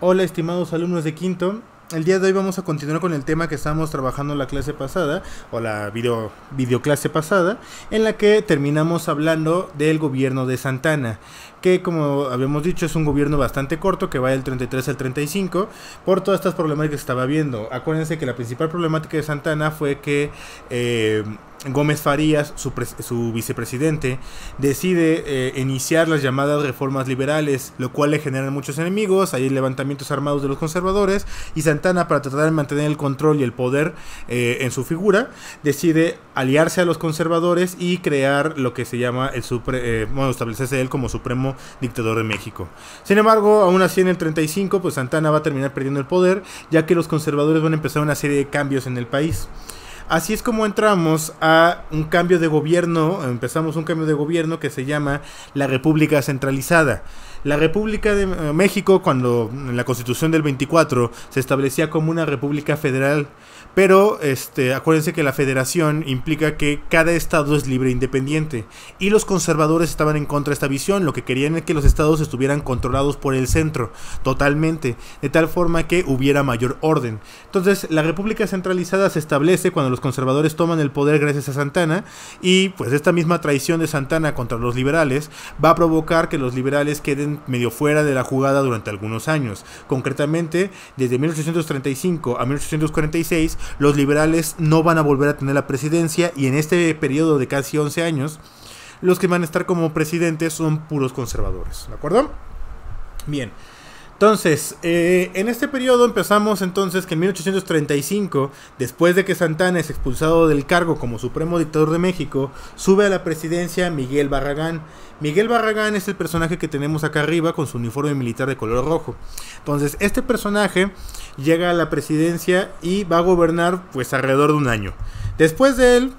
Hola estimados alumnos de quinto, el día de hoy vamos a continuar con el tema que estábamos trabajando en la clase pasada, o la videoclase pasada, en la que terminamos hablando del gobierno de Santana, que como habíamos dicho es un gobierno bastante corto, que va del 33 al 35, por todas estas problemáticas que estaba viendo. Acuérdense que la principal problemática de Santana fue que Gómez Farías, su vicepresidente, decide iniciar las llamadas reformas liberales, lo cual le genera muchos enemigos. Hay levantamientos armados de los conservadores y Santana, para tratar de mantener el control y el poder en su figura, decide aliarse a los conservadores y crear lo que se llama establecerse él como supremo dictador de México. Sin embargo, aún así en el 35, pues Santana va a terminar perdiendo el poder, ya que los conservadores van a empezar una serie de cambios en el país. Así es como entramos a un cambio de gobierno, empezamos un cambio de gobierno que se llama la República Centralizada. La República de México, cuando en la Constitución del 24 se establecía como una república federal, pero acuérdense que la federación implica que cada estado es libre e independiente, y los conservadores estaban en contra de esta visión. Lo que querían es que los estados estuvieran controlados por el centro totalmente, de tal forma que hubiera mayor orden. Entonces la República Centralizada se establece cuando los conservadores toman el poder gracias a Santana, y pues esta misma traición de Santana contra los liberales va a provocar que los liberales queden medio fuera de la jugada durante algunos años. Concretamente, desde 1835 a 1846 los liberales no van a volver a tener la presidencia, y en este periodo de casi 11 años los que van a estar como presidentes son puros conservadores, ¿de acuerdo? Bien. Entonces, en este periodo empezamos entonces que en 1835, después de que Santana es expulsado del cargo como supremo dictador de México, sube a la presidencia Miguel Barragán. Miguel Barragán es el personaje que tenemos acá arriba con su uniforme militar de color rojo. Entonces, este personaje llega a la presidencia y va a gobernar pues alrededor de un año. Después de él,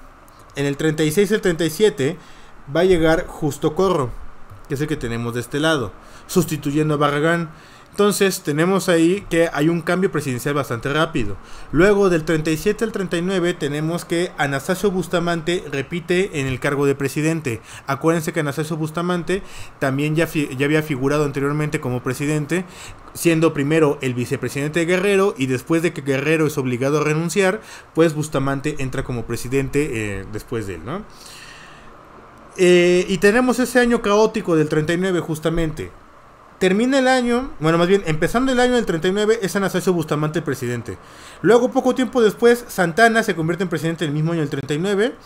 en el 36 y el 37, va a llegar Justo Corro, que es el que tenemos de este lado, sustituyendo a Barragán. Entonces tenemos ahí que hay un cambio presidencial bastante rápido. Luego del 37 al 39 tenemos que Anastasio Bustamante repite en el cargo de presidente. Acuérdense que Anastasio Bustamante también ya había figurado anteriormente como presidente, siendo primero el vicepresidente de Guerrero, y después de que Guerrero es obligado a renunciar, pues Bustamante entra como presidente después de él, ¿no? Y tenemos ese año caótico del 39 justamente. Termina el año, bueno, más bien, empezando el año del 39, es Anastasio Bustamante el presidente. Luego, poco tiempo después, Santana se convierte en presidente el mismo año del 39,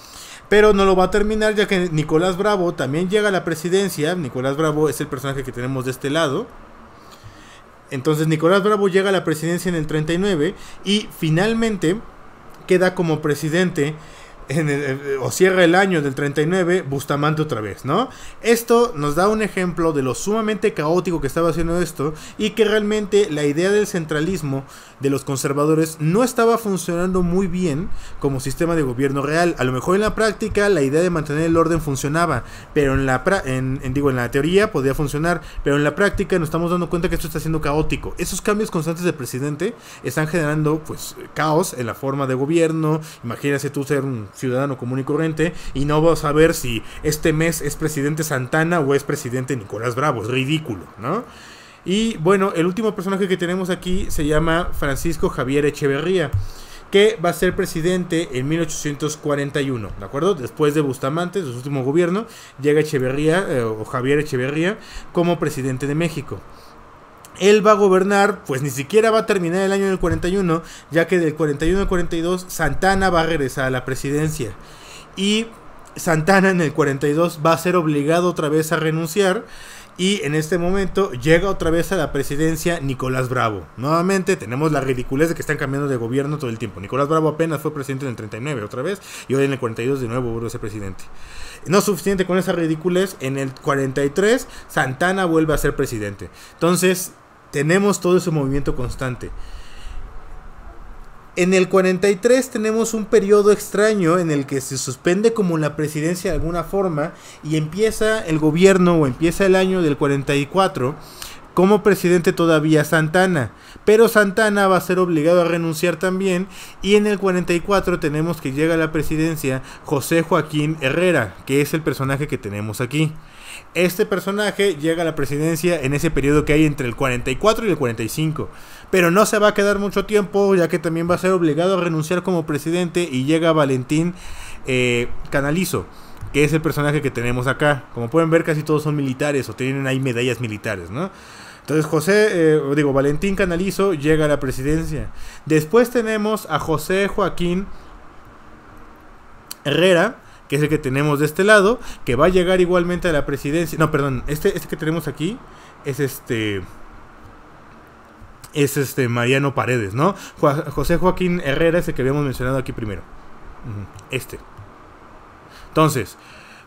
pero no lo va a terminar, ya que Nicolás Bravo también llega a la presidencia. Nicolás Bravo es el personaje que tenemos de este lado. Entonces, Nicolás Bravo llega a la presidencia en el 39 y finalmente queda como presidente o cierra el año del 39 Bustamante otra vez, ¿no? Esto nos da un ejemplo de lo sumamente caótico que estaba haciendo esto, y que realmente la idea del centralismo de los conservadores no estaba funcionando muy bien como sistema de gobierno real. A lo mejor en la práctica la idea de mantener el orden funcionaba, pero en la teoría podía funcionar, pero en la práctica nos estamos dando cuenta que esto está siendo caótico. Esos cambios constantes de presidente están generando pues caos en la forma de gobierno. Imagínate tú ser un ciudadano común y corriente y no vas a saber si este mes es presidente Santana o es presidente Nicolás Bravo. Es ridículo, ¿no? Y bueno, el último personaje que tenemos aquí se llama Francisco Javier Echeverría, que va a ser presidente en 1841, ¿de acuerdo? Después de Bustamante, de su último gobierno, llega Echeverría, o Javier Echeverría, como presidente de México. Él va a gobernar, pues ni siquiera va a terminar el año del 41, ya que del 41 al 42 Santana va a regresar a la presidencia. Y Santana en el 42 va a ser obligado otra vez a renunciar, y en este momento llega otra vez a la presidencia Nicolás Bravo. Nuevamente tenemos la ridiculez de que están cambiando de gobierno todo el tiempo. Nicolás Bravo apenas fue presidente en el 39 otra vez, y hoy en el 42 de nuevo vuelve a ser presidente. No es suficiente con esa ridiculez, en el 43 Santana vuelve a ser presidente. Entonces tenemos todo ese movimiento constante. En el 43 tenemos un periodo extraño en el que se suspende como la presidencia de alguna forma, y empieza el gobierno, o empieza el año del 44 como presidente todavía Santana, pero Santana va a ser obligado a renunciar también, y en el 44 tenemos que llega a la presidencia José Joaquín Herrera, que es el personaje que tenemos aquí. Este personaje llega a la presidencia en ese periodo que hay entre el 44 y el 45. Pero no se va a quedar mucho tiempo, ya que también va a ser obligado a renunciar como presidente, y llega Valentín Canalizo, que es el personaje que tenemos acá. Como pueden ver, casi todos son militares o tienen ahí medallas militares, ¿no? Entonces Valentín Canalizo llega a la presidencia. Después tenemos a José Joaquín Herrera, que es el que tenemos de este lado, que va a llegar igualmente a la presidencia. No, perdón, este que tenemos aquí es Mariano Paredes, ¿no? José Joaquín Herrera es el que habíamos mencionado aquí primero. Entonces,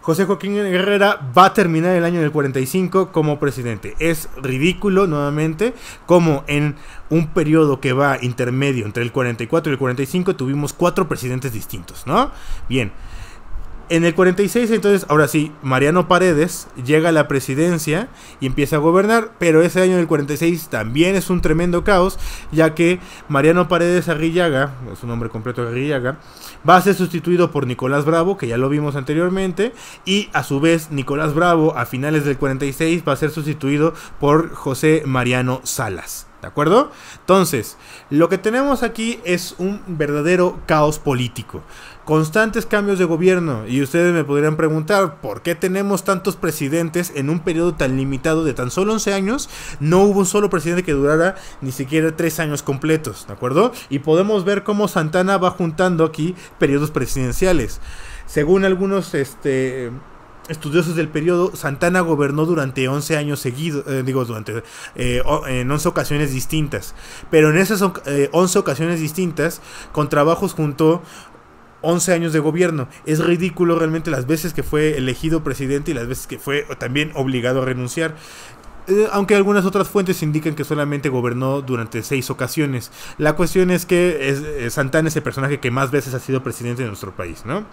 José Joaquín Herrera va a terminar el año del 45 como presidente. Es ridículo, nuevamente, como en un periodo que va intermedio entre el 44 y el 45 tuvimos 4 presidentes distintos, ¿no? Bien. En el 46, entonces, ahora sí, Mariano Paredes llega a la presidencia y empieza a gobernar, pero ese año del 46 también es un tremendo caos, ya que Mariano Paredes Arrillaga, su nombre completo es Arrillaga, va a ser sustituido por Nicolás Bravo, que ya lo vimos anteriormente, y a su vez Nicolás Bravo a finales del 46 va a ser sustituido por José Mariano Salas. ¿De acuerdo? Entonces, lo que tenemos aquí es un verdadero caos político. Constantes cambios de gobierno. Y ustedes me podrían preguntar, ¿por qué tenemos tantos presidentes en un periodo tan limitado de tan solo 11 años? No hubo un solo presidente que durara ni siquiera 3 años completos, ¿de acuerdo? Y podemos ver cómo Santana va juntando aquí periodos presidenciales. Según algunos estudiosos del periodo, Santana gobernó durante 11 años seguidos, en 11 ocasiones distintas. Pero en esas 11 ocasiones distintas, con trabajos juntó 11 años de gobierno. Es ridículo realmente las veces que fue elegido presidente y las veces que fue también obligado a renunciar. Aunque algunas otras fuentes indican que solamente gobernó durante 6 ocasiones. La cuestión es que Santana es el personaje que más veces ha sido presidente de nuestro país, ¿no?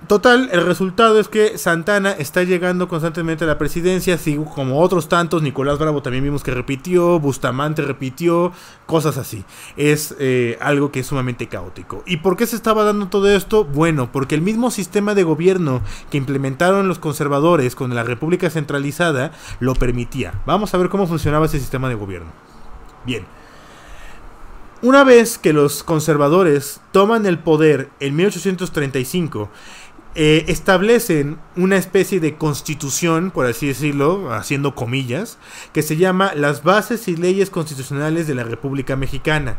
Total, el resultado es que Santana está llegando constantemente a la presidencia, así como otros tantos. Nicolás Bravo también vimos que repitió, Bustamante repitió, cosas así. Es algo que es sumamente caótico. ¿Y por qué se estaba dando todo esto? Bueno, porque el mismo sistema de gobierno que implementaron los conservadores con la República Centralizada lo permitía. Vamos a ver cómo funcionaba ese sistema de gobierno. Bien. Una vez que los conservadores toman el poder en 1835, establecen una especie de constitución, por así decirlo, haciendo comillas, que se llama las bases y leyes constitucionales de la República Mexicana.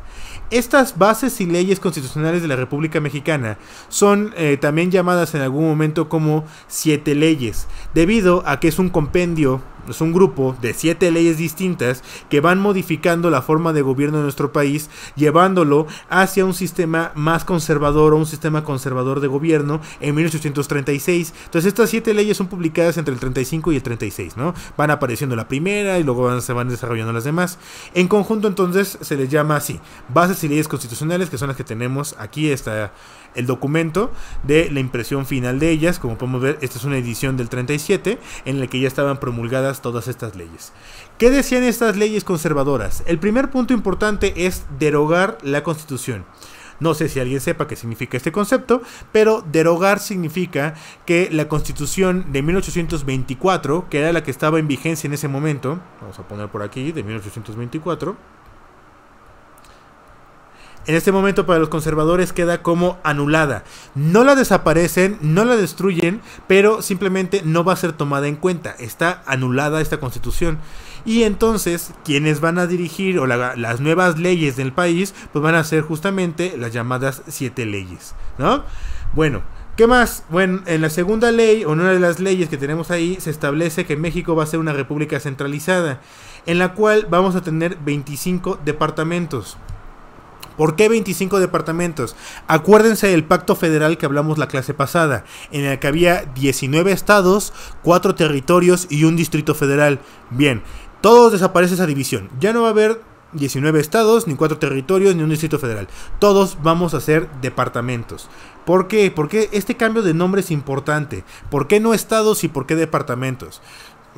Estas bases y leyes constitucionales de la República Mexicana son también llamadas en algún momento como 7 leyes, debido a que es un compendio, es un grupo de 7 leyes distintas que van modificando la forma de gobierno de nuestro país, llevándolo hacia un sistema más conservador o un sistema conservador de gobierno en 1836. Entonces estas 7 leyes son publicadas entre el 35 y el 36, ¿no? Van apareciendo la primera y luego se van desarrollando las demás. En conjunto entonces se les llama así, bases y leyes constitucionales, que son las que tenemos aquí. Está el documento de la impresión final de ellas. Como podemos ver, esta es una edición del 37 en la que ya estaban promulgadas todas estas leyes. ¿Qué decían estas leyes conservadoras? El primer punto importante es derogar la Constitución. No sé si alguien sepa qué significa este concepto, pero derogar significa que la Constitución de 1824, que era la que estaba en vigencia en ese momento, vamos a poner por aquí, de 1824, en este momento para los conservadores queda como anulada. No la desaparecen, no la destruyen, pero simplemente no va a ser tomada en cuenta. Está anulada esta constitución. Y entonces quienes van a dirigir las nuevas leyes del país, pues van a ser justamente las llamadas 7 leyes, ¿no? Bueno, ¿qué más? Bueno, en la segunda ley, o en una de las leyes que tenemos ahí, se establece que México va a ser una república centralizada, en la cual vamos a tener 25 departamentos. ¿Por qué 25 departamentos? Acuérdense del pacto federal que hablamos la clase pasada, en el que había 19 estados, 4 territorios y un distrito federal. Bien, todos desaparece esa división. Ya no va a haber 19 estados, ni 4 territorios, ni un distrito federal. Todos vamos a ser departamentos. ¿Por qué? Porque este cambio de nombre es importante. ¿Por qué no estados y por qué departamentos?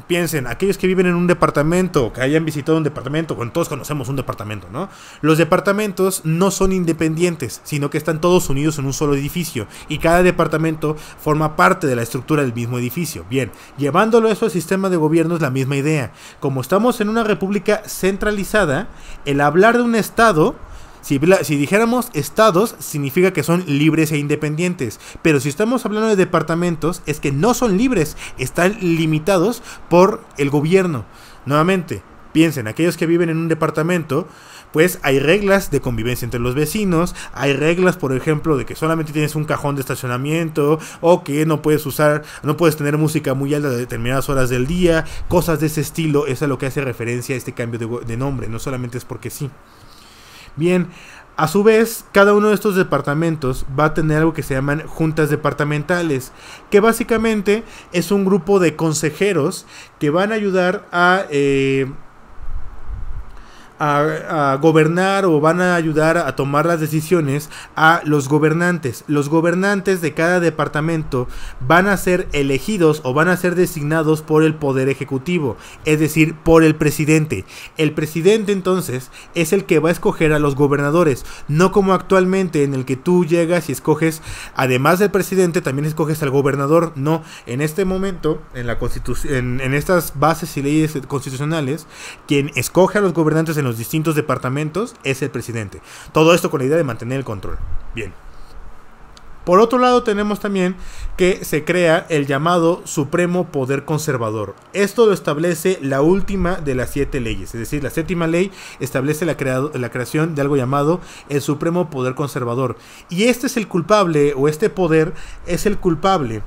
piensen, aquellos que viven en un departamento, que hayan visitado un departamento, bueno, todos conocemos un departamento, ¿no? Los departamentos no son independientes, sino que están todos unidos en un solo edificio, y cada departamento forma parte de la estructura del mismo edificio. Bien, llevándolo eso al sistema de gobierno es la misma idea. Como estamos en una república centralizada, el hablar de un estado, si dijéramos estados, significa que son libres e independientes. Pero si estamos hablando de departamentos, es que no son libres, están limitados por el gobierno. Nuevamente, piensen, aquellos que viven en un departamento, pues hay reglas de convivencia entre los vecinos, hay reglas, por ejemplo, de que solamente tienes un cajón de estacionamiento, o que no puedes tener música muy alta a determinadas horas del día, cosas de ese estilo. Eso es lo que hace referencia a este cambio de nombre, no solamente es porque sí. Bien, a su vez, cada uno de estos departamentos va a tener algo que se llaman juntas departamentales, que básicamente es un grupo de consejeros que van a ayudar a gobernar, o van a ayudar a tomar las decisiones a los gobernantes. Los gobernantes de cada departamento van a ser elegidos o van a ser designados por el poder ejecutivo, es decir, por el presidente. El presidente entonces es el que va a escoger a los gobernadores, no como actualmente en el que tú llegas y escoges, además del presidente, también escoges al gobernador. No, en este momento, en la Constitución, en estas bases y leyes constitucionales, quien escoge a los gobernantes en los distintos departamentos es el presidente. Todo esto con la idea de mantener el control. Bien. Por otro lado, tenemos también que se crea el llamado Supremo Poder Conservador. Esto lo establece la última de las 7 leyes, es decir, la séptima ley establece la creación de algo llamado el Supremo Poder Conservador. Y este es el culpable, o este poder es el culpable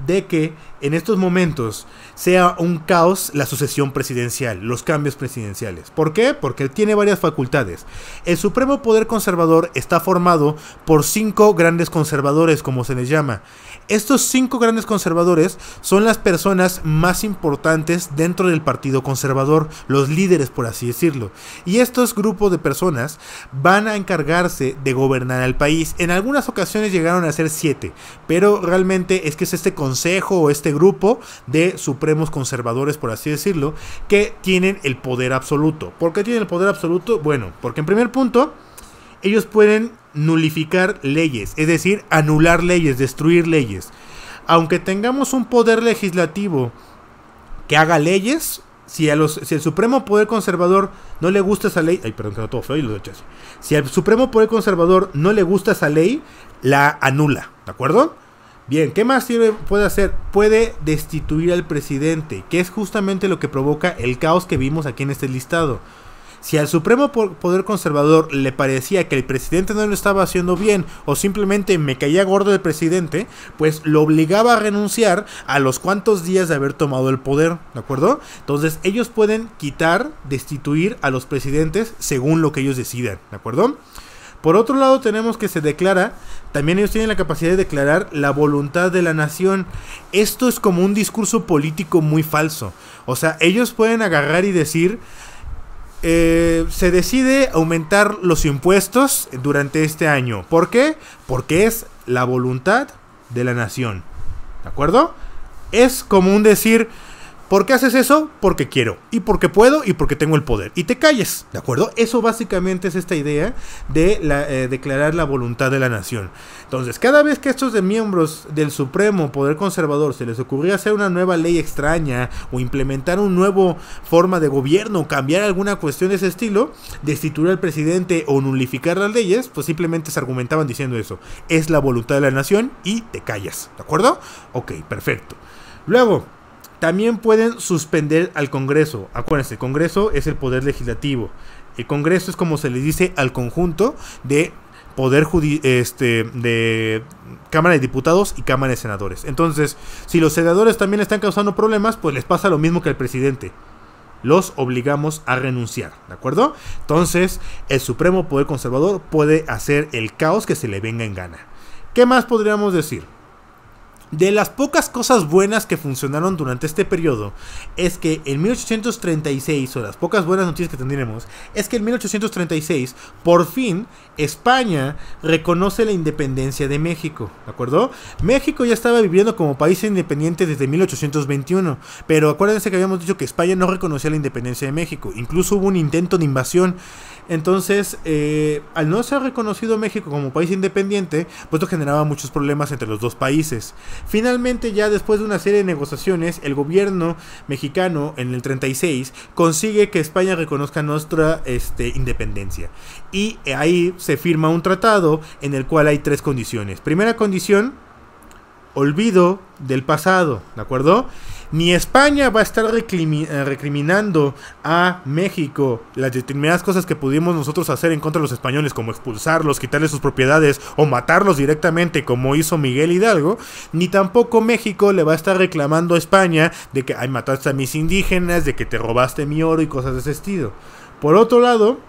de que en estos momentos sea un caos la sucesión presidencial, los cambios presidenciales. ¿Por qué? Porque tiene varias facultades. El Supremo Poder Conservador está formado por 5 grandes conservadores, como se les llama. Estos 5 grandes conservadores son las personas más importantes dentro del Partido Conservador, los líderes, por así decirlo. Y estos grupos de personas van a encargarse de gobernar al país. En algunas ocasiones llegaron a ser 7, pero realmente es que es este consejo o este grupo de supremos conservadores, por así decirlo, que tienen el poder absoluto. ¿Por qué tienen el poder absoluto? Bueno, porque en primer punto, ellos pueden nulificar leyes, es decir, anular leyes, destruir leyes. Aunque tengamos un poder legislativo que haga leyes, si el Supremo Poder Conservador no le gusta esa ley, si al Supremo Poder Conservador no le gusta esa ley, la anula, ¿de acuerdo? Bien, ¿qué más puede hacer? Puede destituir al presidente, que es justamente lo que provoca el caos que vimos aquí en este listado. Si al Supremo Poder Conservador le parecía que el presidente no lo estaba haciendo bien, o simplemente me caía gordo el presidente, pues lo obligaba a renunciar a los cuantos días de haber tomado el poder, ¿de acuerdo? Entonces ellos pueden quitar, destituir a los presidentes según lo que ellos decidan, ¿de acuerdo? Por otro lado, tenemos que se declara, también ellos tienen la capacidad de declarar la voluntad de la nación. Esto es como un discurso político muy falso. O sea, ellos pueden agarrar y decir, se decide aumentar los impuestos durante este año. ¿Por qué? Porque es la voluntad de la nación. ¿De acuerdo? Es como un decir, ¿por qué haces eso? Porque quiero, y porque puedo, y porque tengo el poder. Y te calles, ¿de acuerdo? Eso básicamente es esta idea de declarar la voluntad de la nación. Entonces, cada vez que estos miembros del Supremo Poder Conservador se les ocurría hacer una nueva ley extraña, o implementar una nueva forma de gobierno, o cambiar alguna cuestión de ese estilo, destituir al presidente o nulificar las leyes, pues simplemente se argumentaban diciendo eso. Es la voluntad de la nación y te callas, ¿de acuerdo? Ok, perfecto. Luego, también pueden suspender al Congreso. Acuérdense, el Congreso es el poder legislativo. El Congreso es como se le dice al conjunto de poder de Cámara de Diputados y Cámara de Senadores. Entonces, si los senadores también están causando problemas, pues les pasa lo mismo que al presidente. Los obligamos a renunciar, ¿de acuerdo? Entonces, el Supremo Poder Conservador puede hacer el caos que se le venga en gana. ¿Qué más podríamos decir? De las pocas cosas buenas que funcionaron durante este periodo es que en 1836, o las pocas buenas noticias que tendremos, es que en 1836, por fin, España reconoce la independencia de México, ¿de acuerdo? México ya estaba viviendo como país independiente desde 1821, pero acuérdense que habíamos dicho que España no reconocía la independencia de México, incluso hubo un intento de invasión. Entonces, al no ser reconocido México como país independiente, pues esto generaba muchos problemas entre los dos países. Finalmente, ya después de una serie de negociaciones, el gobierno mexicano en el 36 consigue que España reconozca nuestra independencia. Y ahí se firma un tratado en el cual hay 3 condiciones. Primera condición, olvido del pasado, ¿de acuerdo? Ni España va a estar recriminando a México las determinadas cosas que pudimos nosotros hacer en contra de los españoles, como expulsarlos, quitarles sus propiedades o matarlos directamente, como hizo Miguel Hidalgo. Ni tampoco México le va a estar reclamando a España de que mataste a mis indígenas, de que te robaste mi oro y cosas de ese estilo. Por otro lado,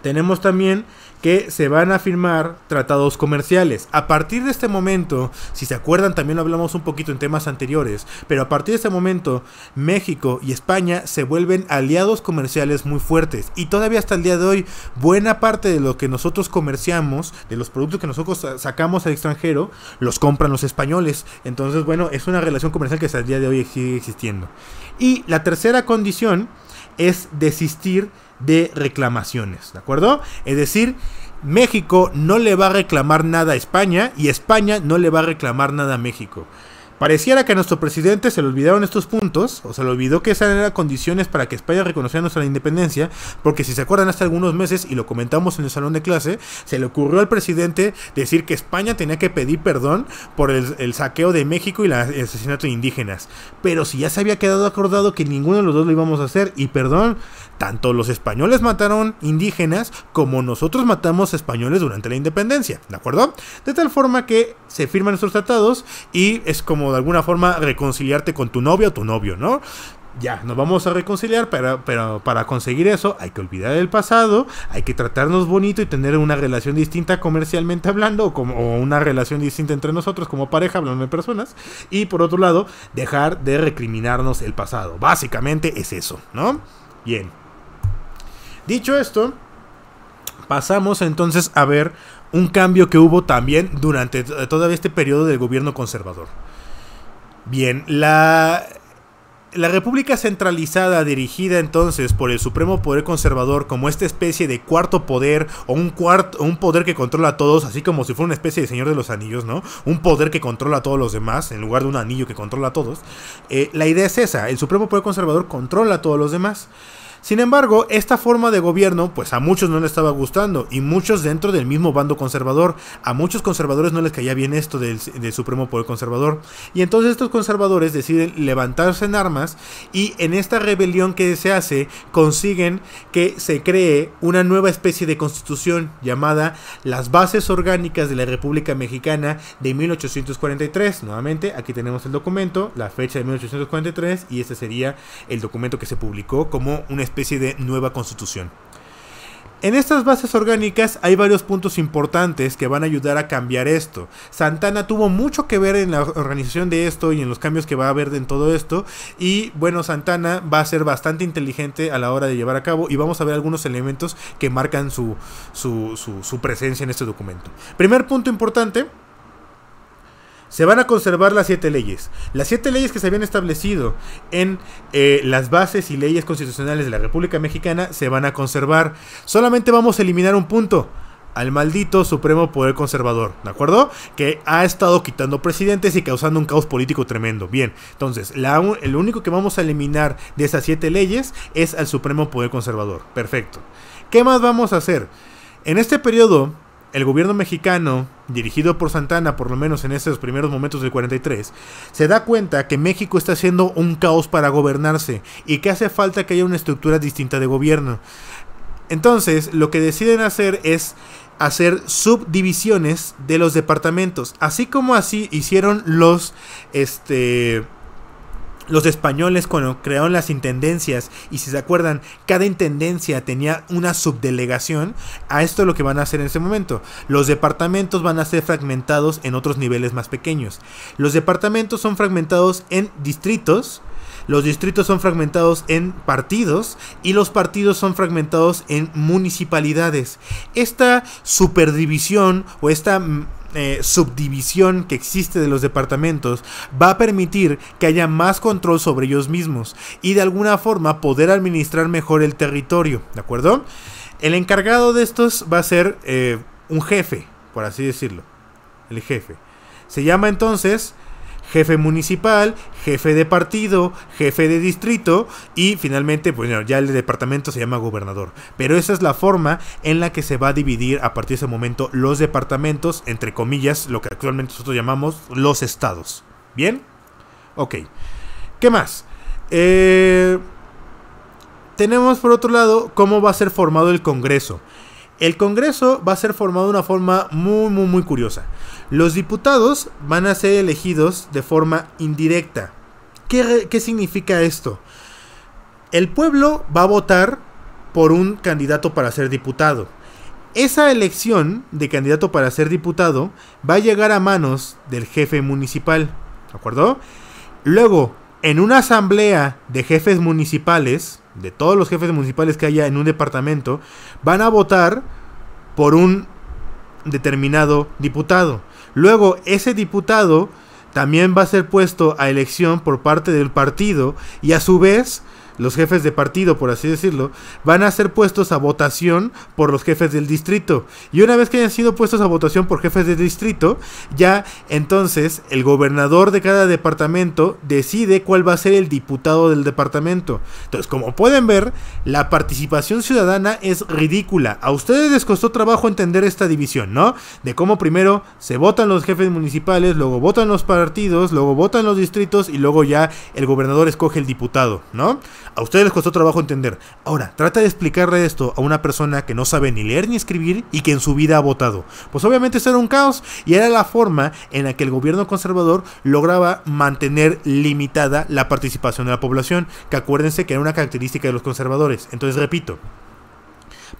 tenemos también que se van a firmar tratados comerciales. A partir de este momento, si se acuerdan, también lo hablamos un poquito en temas anteriores, pero a partir de este momento, México y España se vuelven aliados comerciales muy fuertes. Y todavía hasta el día de hoy, buena parte de lo que nosotros comerciamos, de los productos que nosotros sacamos al extranjero, los compran los españoles. Entonces, bueno, es una relación comercial que hasta el día de hoy sigue existiendo. Y la tercera condición es desistir de reclamaciones, ¿de acuerdo? Es decir, México no le va a reclamar nada a España y España no le va a reclamar nada a México. Pareciera que a nuestro presidente se le olvidaron estos puntos, o se le olvidó que esas eran condiciones para que España reconociera nuestra independencia, porque si se acuerdan hace algunos meses, y lo comentamos en el salón de clase, se le ocurrió al presidente decir que España tenía que pedir perdón por el saqueo de México y el asesinato de indígenas. Pero si ya se había quedado acordado que ninguno de los dos lo íbamos a hacer, y perdón, tanto los españoles mataron indígenas como nosotros matamos españoles durante la independencia, ¿de acuerdo? De tal forma que se firman estos tratados y es como de alguna forma reconciliarte con tu novia o tu novio, ¿no? Ya, nos vamos a reconciliar, pero para conseguir eso hay que olvidar el pasado, hay que tratarnos bonito y tener una relación distinta comercialmente hablando, o una relación distinta entre nosotros como pareja, hablando de personas, y por otro lado, dejar de recriminarnos el pasado. Básicamente es eso, ¿no? Bien. Dicho esto, pasamos entonces a ver un cambio que hubo también durante todo este periodo del gobierno conservador. Bien, la República Centralizada, dirigida entonces por el Supremo Poder Conservador como esta especie de cuarto poder, o un poder que controla a todos, así como si fuera una especie de Señor de los Anillos, ¿no? Un poder que controla a todos los demás, en lugar de un anillo que controla a todos. La idea es esa, el Supremo Poder Conservador controla a todos los demás. Sin embargo, esta forma de gobierno, pues a muchos no les estaba gustando, y muchos dentro del mismo bando conservador. A muchos conservadores no les caía bien esto del Supremo Poder Conservador, y entonces estos conservadores deciden levantarse en armas, y en esta rebelión que se hace, consiguen que se cree una nueva especie de constitución llamada las Bases Orgánicas de la República Mexicana de 1843. Nuevamente, aquí tenemos el documento, la fecha de 1843, y este sería el documento que se publicó como una especie de nueva constitución. En estas bases orgánicas hay varios puntos importantes que van a ayudar a cambiar esto. Santana tuvo mucho que ver en la organización de esto y en los cambios que va a haber en todo esto. Y bueno, Santana va a ser bastante inteligente a la hora de llevar a cabo, y vamos a ver algunos elementos que marcan su presencia en este documento. Primer punto importante: se van a conservar las 7 leyes. Las 7 leyes que se habían establecido en las bases y leyes constitucionales de la República Mexicana se van a conservar. Solamente vamos a eliminar un punto: al maldito Supremo Poder Conservador, ¿de acuerdo? Que ha estado quitando presidentes y causando un caos político tremendo. Bien, entonces, el único que vamos a eliminar de esas 7 leyes es al Supremo Poder Conservador. Perfecto. ¿Qué más vamos a hacer? En este periodo, el gobierno mexicano, dirigido por Santana, por lo menos en estos primeros momentos del 43, se da cuenta que México está haciendo un caos para gobernarse y que hace falta que haya una estructura distinta de gobierno. Entonces, lo que deciden hacer es hacer subdivisiones de los departamentos, así como así hicieron los Los españoles, cuando crearon las intendencias, y si se acuerdan, cada intendencia tenía una subdelegación. A esto es lo que van a hacer en ese momento. Los departamentos van a ser fragmentados en otros niveles más pequeños. Los departamentos son fragmentados en distritos. Los distritos son fragmentados en partidos y los partidos son fragmentados en municipalidades. Esta superdivisión o esta subdivisión que existe de los departamentos va a permitir que haya más control sobre ellos mismos y de alguna forma poder administrar mejor el territorio, ¿de acuerdo? El encargado de estos va a ser un jefe, por así decirlo. El jefe. Se llama entonces jefe municipal, jefe de partido, jefe de distrito y finalmente, pues ya el departamento se llama gobernador. Pero esa es la forma en la que se va a dividir a partir de ese momento los departamentos, entre comillas, lo que actualmente nosotros llamamos los estados. ¿Bien? Ok. ¿Qué más? Tenemos por otro lado cómo va a ser formado el Congreso. El Congreso va a ser formado de una forma muy curiosa. Los diputados van a ser elegidos de forma indirecta. ¿Qué significa esto? El pueblo va a votar por un candidato para ser diputado. Esa elección de candidato para ser diputado va a llegar a manos del jefe municipal, ¿de acuerdo? Luego, en una asamblea de jefes municipales, de todos los jefes municipales que haya en un departamento, van a votar por un determinado diputado. Luego, ese diputado también va a ser puesto a elección por parte del partido y a su vez los jefes de partido, por así decirlo, van a ser puestos a votación por los jefes del distrito. Y una vez que hayan sido puestos a votación por jefes del distrito, ya entonces el gobernador de cada departamento decide cuál va a ser el diputado del departamento. Entonces, como pueden ver, la participación ciudadana es ridícula. A ustedes les costó trabajo entender esta división, ¿no? De cómo primero se votan los jefes municipales, luego votan los partidos, luego votan los distritos y luego ya el gobernador escoge el diputado, ¿no? A ustedes les costó trabajo entender. Ahora, trata de explicarle esto a una persona que no sabe ni leer ni escribir y que en su vida ha votado. Pues obviamente eso era un caos y era la forma en la que el gobierno conservador lograba mantener limitada la participación de la población, que acuérdense que era una característica de los conservadores. Entonces, repito,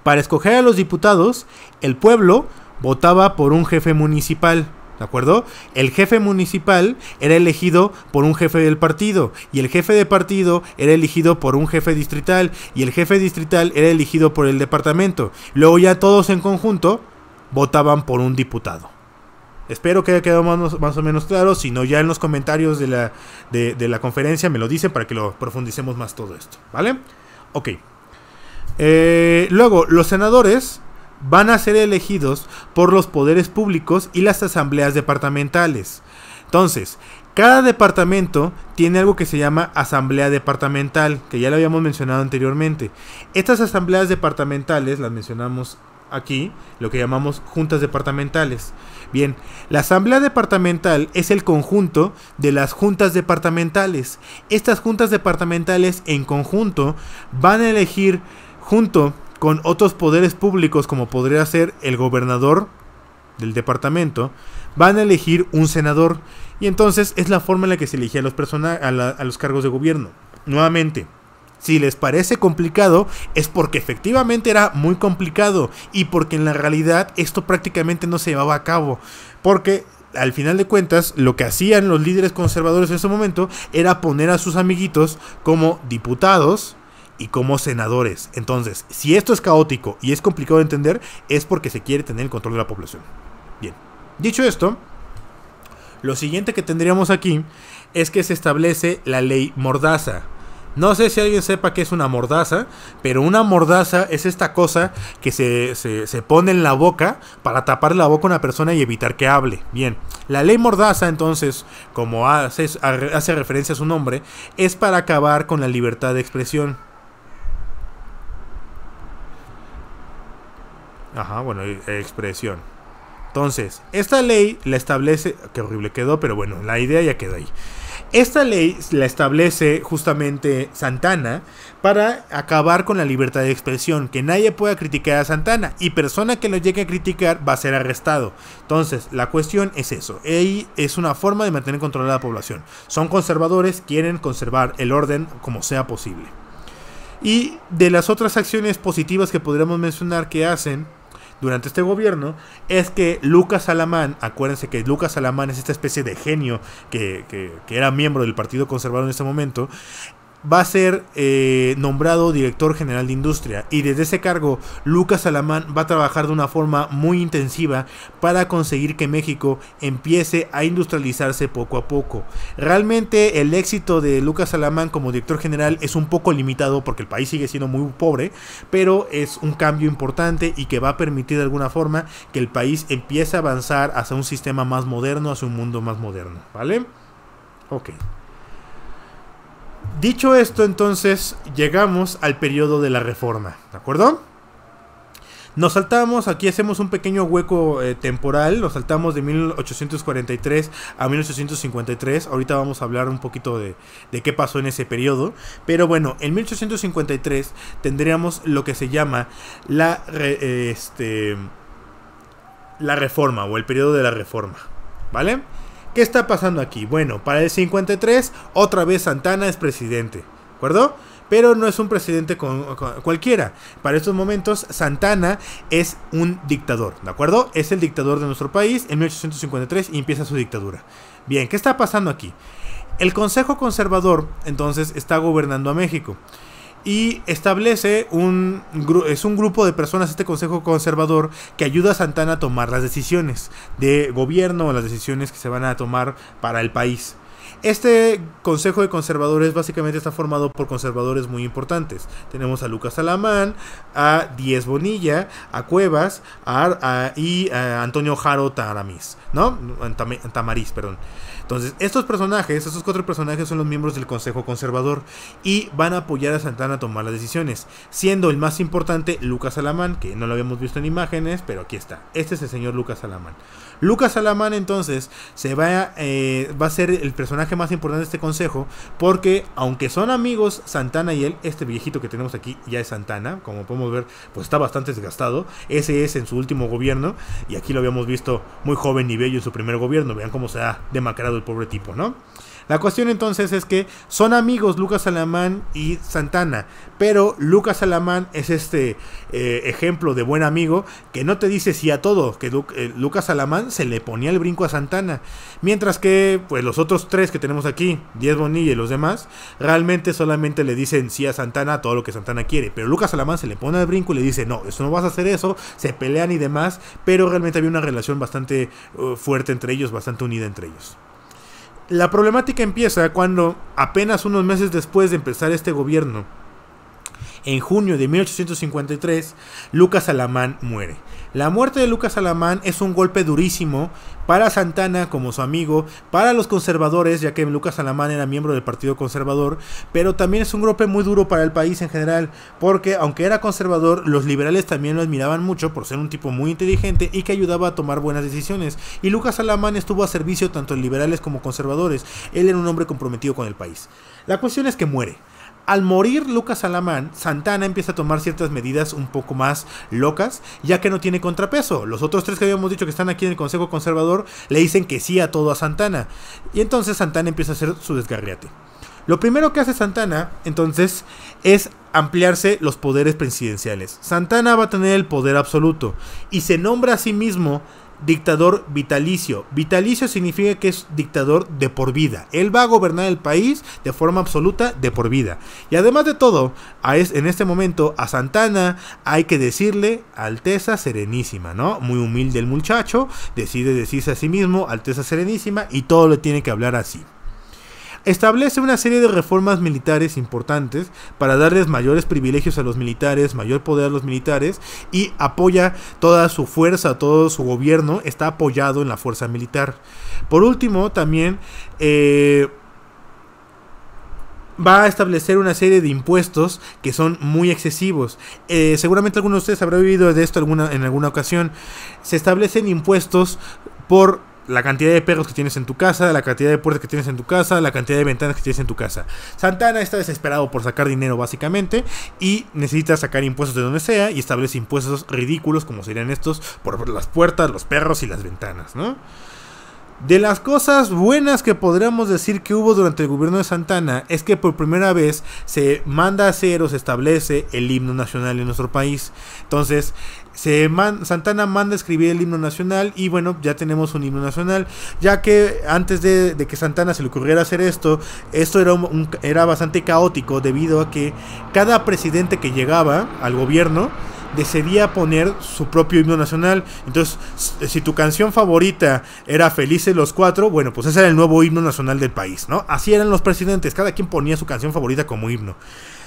para escoger a los diputados, el pueblo votaba por un jefe municipal, ¿de acuerdo? El jefe municipal era elegido por un jefe del partido y el jefe de partido era elegido por un jefe distrital y el jefe distrital era elegido por el departamento. Luego ya todos en conjunto votaban por un diputado. Espero que haya quedado más o menos claro. Si no, ya en los comentarios de la conferencia me lo dicen para que lo profundicemos más todo esto, ¿vale? Ok. Luego, los senadores van a ser elegidos por los poderes públicos y las asambleas departamentales. Entonces, cada departamento tiene algo que se llama asamblea departamental, que ya lo habíamos mencionado anteriormente. Estas asambleas departamentales las mencionamos aquí, lo que llamamos juntas departamentales. Bien, la asamblea departamental es el conjunto de las juntas departamentales. Estas juntas departamentales en conjunto van a elegir junto con otros poderes públicos, como podría ser el gobernador del departamento, van a elegir un senador. Y entonces es la forma en la que se elige a los cargos de gobierno. Nuevamente, si les parece complicado, es porque efectivamente era muy complicado y porque en la realidad esto prácticamente no se llevaba a cabo. Porque al final de cuentas, lo que hacían los líderes conservadores en ese momento era poner a sus amiguitos como diputados y como senadores. Entonces, si esto es caótico y es complicado de entender, es porque se quiere tener el control de la población. Bien, dicho esto, lo siguiente que tendríamos aquí es que se establece la ley Mordaza. No sé si alguien sepa qué es una mordaza, pero una mordaza es esta cosa que se pone en la boca para tapar la boca a una persona y evitar que hable. Bien, la ley Mordaza, entonces, como hace referencia a su nombre, es para acabar con la libertad de expresión. Ajá, bueno, expresión. Entonces, esta ley la establece... Qué horrible quedó, pero bueno, la idea ya quedó ahí. Esta ley la establece justamente Santana para acabar con la libertad de expresión, que nadie pueda criticar a Santana y persona que lo llegue a criticar va a ser arrestado. Entonces, la cuestión es eso, y es una forma de mantener controlada la población. Son conservadores, quieren conservar el orden como sea posible. Y de las otras acciones positivas que podríamos mencionar que hacen durante este gobierno es que Lucas Alamán, acuérdense que Lucas Alamán es esta especie de genio que era miembro del Partido Conservador en este momento, va a ser nombrado director general de industria, y desde ese cargo Lucas Alamán va a trabajar de una forma muy intensiva para conseguir que México empiece a industrializarse poco a poco. Realmente el éxito de Lucas Alamán como director general es un poco limitado porque el país sigue siendo muy pobre, pero es un cambio importante y que va a permitir de alguna forma que el país empiece a avanzar hacia un sistema más moderno, hacia un mundo más moderno, ¿vale? Ok. Dicho esto, entonces, llegamos al periodo de la Reforma, ¿de acuerdo? Nos saltamos, aquí hacemos un pequeño hueco temporal, nos saltamos de 1843 a 1853, ahorita vamos a hablar un poquito de qué pasó en ese periodo, pero bueno, en 1853 tendríamos lo que se llama la Reforma, o el periodo de la Reforma, ¿vale? ¿Qué está pasando aquí? Bueno, para el 53, otra vez Santana es presidente, ¿de acuerdo? Pero no es un presidente cualquiera. Para estos momentos, Santana es un dictador, ¿de acuerdo? Es el dictador de nuestro país en 1853 y empieza su dictadura. Bien, ¿qué está pasando aquí? El Consejo Conservador, entonces, está gobernando a México. Y establece un grupo de personas, este Consejo Conservador, que ayuda a Santana a tomar las decisiones de gobierno o las decisiones que se van a tomar para el país. Este Consejo de Conservadores básicamente está formado por conservadores muy importantes. Tenemos a Lucas Alamán, a Díez Bonilla, a Cuevas y a Antonio Jaro Tamariz, ¿no? Tamariz, perdón. Entonces, estos 4 personajes son los miembros del Consejo Conservador y van a apoyar a Santana a tomar las decisiones, siendo el más importante Lucas Alamán, que no lo habíamos visto en imágenes, pero aquí está. Este es el señor Lucas Alamán. Lucas Alamán, entonces, va a ser el personaje más importante de este consejo, porque aunque son amigos Santana y él, este viejito que tenemos aquí ya es Santana, como podemos ver, pues está bastante desgastado. Ese es en su último gobierno, y aquí lo habíamos visto muy joven y bello en su primer gobierno. Vean cómo se ha demacrado el pobre tipo, ¿no? La cuestión entonces es que son amigos Lucas Alamán y Santana, pero Lucas Alamán es este ejemplo de buen amigo que no te dice sí a todo, que Lucas Alamán se le ponía el brinco a Santana, mientras que pues los otros 3 que tenemos aquí, Díez Bonilla y los demás, realmente solamente le dicen sí a Santana a todo lo que Santana quiere, pero Lucas Alamán se le pone el brinco y le dice no, eso no vas a hacer eso, se pelean y demás, pero realmente había una relación bastante fuerte entre ellos, bastante unida entre ellos. La problemática empieza cuando, apenas unos meses después de empezar este gobierno, en junio de 1853, Lucas Alamán muere. La muerte de Lucas Alamán es un golpe durísimo para Santana como su amigo, para los conservadores, ya que Lucas Alamán era miembro del Partido Conservador, pero también es un golpe muy duro para el país en general, porque aunque era conservador, los liberales también lo admiraban mucho por ser un tipo muy inteligente y que ayudaba a tomar buenas decisiones, y Lucas Alamán estuvo a servicio tanto de liberales como conservadores. Él era un hombre comprometido con el país. La cuestión es que muere. Al morir Lucas Alamán, Santana empieza a tomar ciertas medidas un poco más locas, ya que no tiene contrapeso. Los otros 3 que habíamos dicho que están aquí en el Consejo Conservador le dicen que sí a todo a Santana, y entonces Santana empieza a hacer su desgarriate. Lo primero que hace Santana, entonces, es ampliarse los poderes presidenciales. Santana va a tener el poder absoluto y se nombra a sí mismo dictador vitalicio. Vitalicio significa que es dictador de por vida. Él va a gobernar el país de forma absoluta de por vida. Y además de todo, en este momento a Santana hay que decirle Alteza Serenísima, ¿no? Muy humilde el muchacho, decide decirse a sí mismo Alteza Serenísima y todo le tiene que hablar así. Establece una serie de reformas militares importantes para darles mayores privilegios a los militares, mayor poder a los militares, y apoya toda su fuerza, todo su gobierno está apoyado en la fuerza militar. Por último, también va a establecer una serie de impuestos que son muy excesivos. Seguramente algunos de ustedes habrán oído de esto en alguna ocasión. Se establecen impuestos por la cantidad de perros que tienes en tu casa, la cantidad de puertas que tienes en tu casa, la cantidad de ventanas que tienes en tu casa. Santana está desesperado por sacar dinero básicamente y necesita sacar impuestos de donde sea y establece impuestos ridículos como serían estos por las puertas, los perros y las ventanas, ¿no? De las cosas buenas que podríamos decir que hubo durante el gobierno de Santana es que por primera vez se manda a hacer o se establece el himno nacional en nuestro país. Entonces, Santana manda a escribir el himno nacional y bueno, ya tenemos un himno nacional, ya que antes de que Santana se le ocurriera hacer esto era bastante caótico debido a que cada presidente que llegaba al gobierno decidía poner su propio himno nacional. Entonces, si tu canción favorita era Felices los Cuatro, bueno, pues ese era el nuevo himno nacional del país, ¿no? Así eran los presidentes, cada quien ponía su canción favorita como himno.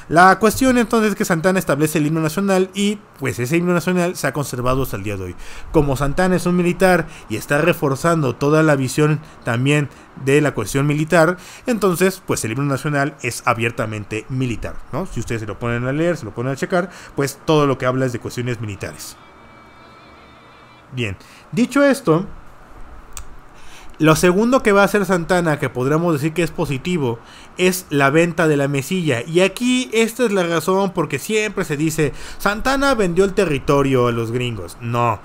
La cuestión entonces es que Santana establece el himno nacional y pues ese himno nacional se ha conservado hasta el día de hoy. Como Santana es un militar y está reforzando toda la visión también de la cuestión militar, entonces pues el himno nacional es abiertamente militar, ¿no? Si ustedes se lo ponen a leer, se lo ponen a checar, pues todo lo que habla es de cuestiones militares. Bien, dicho esto, lo segundo que va a hacer Santana, que podríamos decir que es positivo, es la venta de la mesilla. Y aquí esta es la razón porque siempre se dice Santana vendió el territorio a los gringos. No,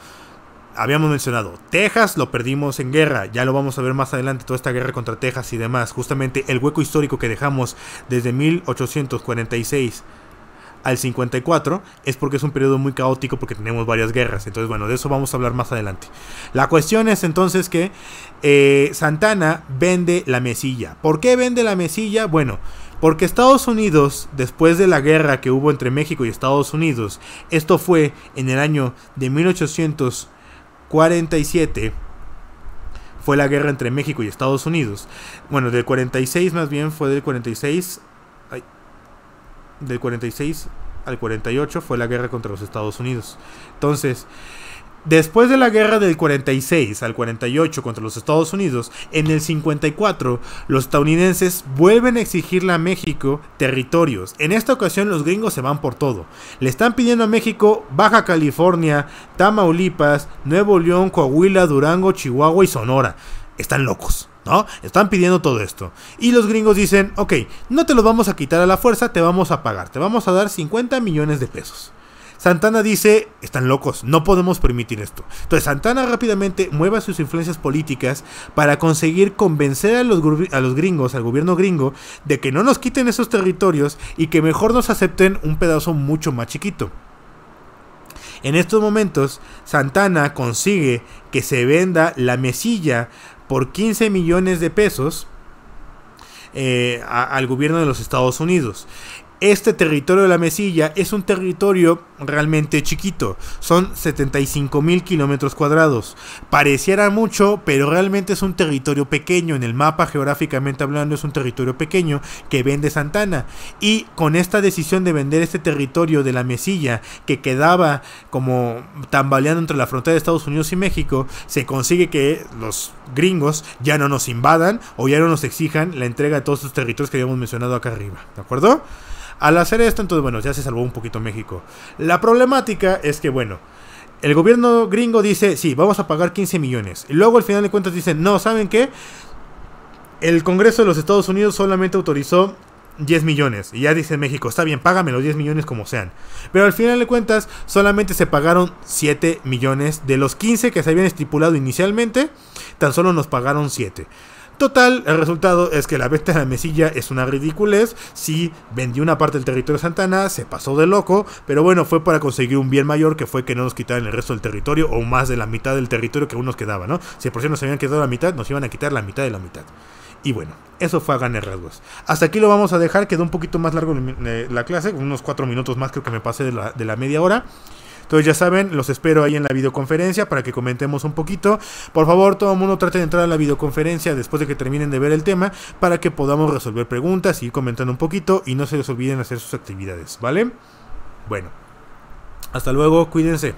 habíamos mencionado Texas lo perdimos en guerra, ya lo vamos a ver más adelante, toda esta guerra contra Texas y demás. Justamente el hueco histórico que dejamos desde 1846 al 54 es porque es un periodo muy caótico porque tenemos varias guerras. Entonces bueno, de eso vamos a hablar más adelante. La cuestión es entonces que Santana vende la mesilla. ¿Por qué vende la mesilla? Bueno, porque Estados Unidos, después de la guerra que hubo entre México y Estados Unidos, esto fue en el año de 1847, fue la guerra entre México y Estados Unidos. Bueno, del 46 más bien, fue del 46... Del 46 al 48 fue la guerra contra los Estados Unidos. Entonces, después de la guerra del 46 al 48 contra los Estados Unidos, en el 54 los estadounidenses vuelven a exigirle a México territorios. En esta ocasión los gringos se van por todo. Le están pidiendo a México Baja California, Tamaulipas, Nuevo León, Coahuila, Durango, Chihuahua y Sonora. Están locos, ¿no? Están pidiendo todo esto. Y los gringos dicen, ok, no te los vamos a quitar a la fuerza, te vamos a pagar. Te vamos a dar 50 millones de pesos. Santana dice, están locos, no podemos permitir esto. Entonces Santana rápidamente mueve sus influencias políticas para conseguir convencer a los gringos, al gobierno gringo, de que no nos quiten esos territorios y que mejor nos acepten un pedazo mucho más chiquito. En estos momentos, Santana consigue que se venda la mesilla por 15 millones de pesos al gobierno de los Estados Unidos. Este territorio de la mesilla es un territorio realmente chiquito, son 75,000 kilómetros cuadrados. Pareciera mucho, pero realmente es un territorio pequeño. En el mapa, geográficamente hablando, es un territorio pequeño que vende Santana. Y con esta decisión de vender este territorio de la mesilla, que quedaba como tambaleando entre la frontera de Estados Unidos y México, se consigue que los gringos ya no nos invadan o ya no nos exijan la entrega de todos estos territorios que habíamos mencionado acá arriba, ¿de acuerdo? Al hacer esto, entonces, bueno, ya se salvó un poquito México. La problemática es que, bueno, el gobierno gringo dice, sí, vamos a pagar 15 millones. Y luego, al final de cuentas, dicen, no, ¿saben qué? El Congreso de los Estados Unidos solamente autorizó 10 millones. Y ya dice México, está bien, págame los 10 millones como sean. Pero al final de cuentas, solamente se pagaron 7 millones. De los 15 que se habían estipulado inicialmente, tan solo nos pagaron 7. Total, el resultado es que la venta de la mesilla es una ridiculez. Sí, vendió una parte del territorio de Santana, se pasó de loco, pero bueno, fue para conseguir un bien mayor, que fue que no nos quitaran el resto del territorio, o más de la mitad del territorio que aún nos quedaba, ¿no? Si por si nos habían quedado la mitad, nos iban a quitar la mitad de la mitad. Y bueno, eso fue a grandes rasgos. Hasta aquí lo vamos a dejar, quedó un poquito más largo la clase, unos 4 minutos más, creo que me pasé de la media hora. Entonces ya saben, los espero ahí en la videoconferencia para que comentemos un poquito. Por favor, todo el mundo trate de entrar a la videoconferencia después de que terminen de ver el tema, para que podamos resolver preguntas y ir comentando un poquito, y no se les olviden hacer sus actividades, ¿vale? Bueno, hasta luego, cuídense.